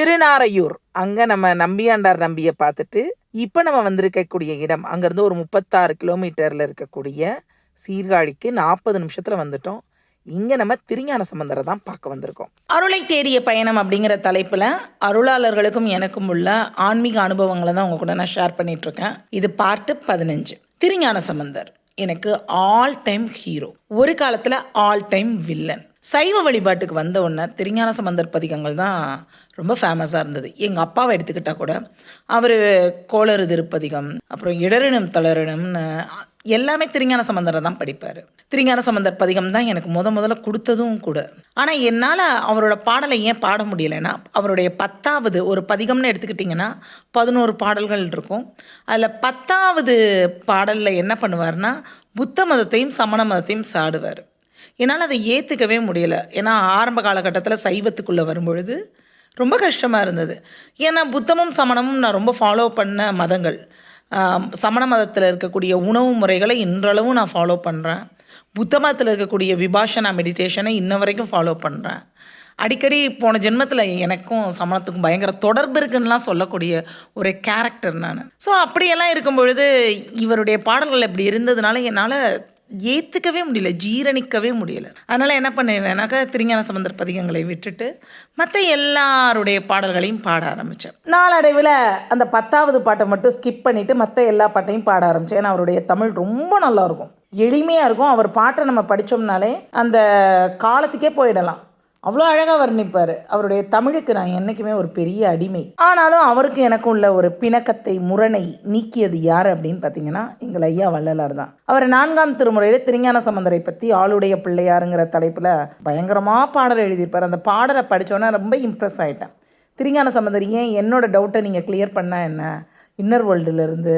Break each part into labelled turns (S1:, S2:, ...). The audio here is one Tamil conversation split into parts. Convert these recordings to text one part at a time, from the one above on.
S1: திருநாரையூர். அங்க நம்ம நம்பியாண்டார் நம்பிய பார்த்துட்டு, இப்ப நம்ம வந்திருக்கக்கூடிய இடம், அங்கருந்து ஒரு 36 கிலோமீட்டர்ல இருக்கக்கூடிய சீர்காழிக்கு 40 நிமிஷத்துல வந்துட்டோம். இங்க நம்ம திருஞான சம்பந்தரை தான் பார்க்க வந்திருக்கோம். அருளை தேடிய பயணம் அப்படிங்கிற தலைப்புல அருளாளர்களுக்கும் எனக்கும் உள்ள ஆன்மீக அனுபவங்களை தான் உங்க கூட நான் ஷேர் பண்ணிட்டு இருக்கேன். இது பார்ட் 15. திருஞான சம்பந்தர் எனக்கு ஆல் டைம் ஹீரோ, ஒரு காலத்துல ஆல் டைம் வில்லன். சைவ வழிபாட்டுக்கு வந்த உடனே திருஞான சம்பந்தர் பதிகங்கள் தான் ரொம்ப ஃபேமஸாக இருந்தது. எங்கள் அப்பாவை எடுத்துக்கிட்டால் கூட அவர் கோளறு திருப்பதிகம், அப்புறம் இடரினும் தளரினும்னு எல்லாமே திருஞான சம்பந்தரை தான் படிப்பார். திருஞான சம்பந்தர் பதிகம் தான் எனக்கு முதல்ல கொடுத்ததும் கூட. ஆனால் என்னால் அவரோட பாடலை ஏன் பாட முடியலைன்னா, அவருடைய 10வது ஒரு பதிகம்னு எடுத்துக்கிட்டிங்கன்னா 11 பாடல்கள் இருக்கும். அதில் 10வது பாடலில் என்ன பண்ணுவார்னா, புத்த மதத்தையும் சமண மதத்தையும் சாடுவார். என்னால் அதை ஏற்றுக்கவே முடியலை. ஏன்னா ஆரம்ப காலகட்டத்தில் சைவத்துக்குள்ளே வரும்பொழுது ரொம்ப கஷ்டமாக இருந்தது. ஏன்னா புத்தமும் சமணமும் நான் ரொம்ப ஃபாலோ பண்ண மதங்கள். சமண மதத்தில் இருக்கக்கூடிய உணவு முறைகளை இன்றளவும் நான் ஃபாலோ பண்ணுறேன். புத்த மதத்தில் இருக்கக்கூடிய விபாஷனா மெடிடேஷனை இன்ன வரைக்கும் ஃபாலோ பண்ணுறேன். அடிக்கடி போன ஜென்மத்தில் எனக்கும் சமணத்துக்கும் பயங்கர தொடர்பு இருக்குன்னுலாம் சொல்லக்கூடிய ஒரு கேரக்டர் நான். ஸோ அப்படியெல்லாம் இருக்கும் பொழுது இவருடைய பாடல்கள் இப்படி இருந்ததுனால என்னால் ஏற்றுக்கவே முடியல, ஜீரணிக்கவே முடியலை. அதனால் என்ன பண்ணுவேனாக்கா, திருஞான சம்பந்தர் பதிகங்களை விட்டுட்டு மற்ற எல்லாருடைய பாடல்களையும் பாட ஆரம்பித்தேன். நாளடைவில் அந்த 10வது பாட்டை மட்டும் ஸ்கிப் பண்ணிவிட்டு மற்ற எல்லா பாட்டையும் பாட ஆரம்பித்தேன். ஏன்னா அவருடைய தமிழ் ரொம்ப நல்லாயிருக்கும், எளிமையாக இருக்கும். அவர் பாட்டை நம்ம படித்தோம்னாலே அந்த காலத்துக்கே போயிடலாம், அவ்வளோ அழகாக வர்ணிப்பார். அவருடைய தமிழுக்கு நான் என்றைக்குமே ஒரு பெரிய அடிமை. ஆனாலும் அவருக்கு எனக்கும் உள்ள ஒரு பிணக்கத்தை, முரணை நீக்கியது யார் அப்படின்னு பார்த்தீங்கன்னா, எங்கள் ஐயா வள்ளலார் தான். அவர் 4ஆம் திருமுறையில் திருஞான சம்பந்தரை பற்றி ஆளுடைய பிள்ளையாருங்கிற தலைப்பில் பயங்கரமாக பாடல் எழுதியிருப்பார். அந்த பாடலை படித்தோன்னே ரொம்ப இம்ப்ரெஸ் ஆகிட்டேன். திருஞான சம்பந்தர் ஏன் என்னோட டவுட்டை நீங்கள் கிளியர் பண்ணால் என்ன, இன்னர் வேர்ல்டுலேருந்து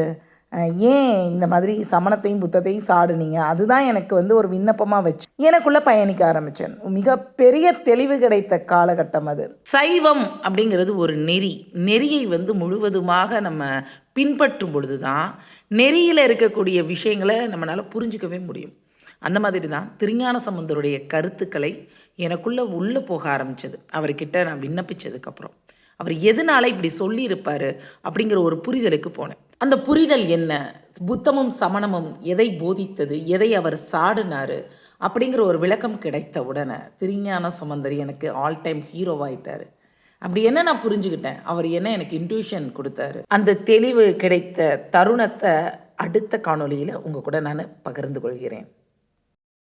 S1: ஏன் இந்த மாதிரி சமணத்தையும் புத்தத்தையும் சாடுனீங்க, அதுதான் எனக்கு ஒரு விண்ணப்பமாக வச்சு எனக்குள்ளே பயணிக்க ஆரம்பித்தேன். மிகப்பெரிய தெளிவு கிடைத்த காலகட்டம் அது. சைவம் அப்படிங்கிறது ஒரு நெறியை முழுவதுமாக நம்ம பின்பற்றும் பொழுது தான் நெறியில் இருக்கக்கூடிய விஷயங்களை நம்மளால் புரிஞ்சிக்கவே முடியும். அந்த மாதிரி தான் திருஞான சம்பந்தருடைய கருத்துக்களை உள்ளே போக ஆரம்பித்தது. அவர்கிட்ட நான் விண்ணப்பித்ததுக்கப்புறம் அவர் எதனால் இப்படி சொல்லியிருப்பார் அப்படிங்கிற ஒரு புரிதலுக்கு போனேன். அந்த புரிதல் என்ன, புத்தமும் சமணமும் எதை போதித்தது, எதை அவர் சாடினார் அப்படிங்கிற ஒரு விளக்கம் கிடைத்த உடனே திருஞான சம்பந்தர் எனக்கு ஆல் டைம் ஹீரோவாயிட்டார். அப்படி என்ன நான் புரிஞ்சுக்கிட்டேன், அவர் என்ன எனக்கு இன்ட்யூஷன் கொடுத்தாரு. அந்த தெளிவு கிடைத்த தருணத்தை அடுத்த காணொளியில் உங்கள் கூட நான் பகிர்ந்து கொள்கிறேன்.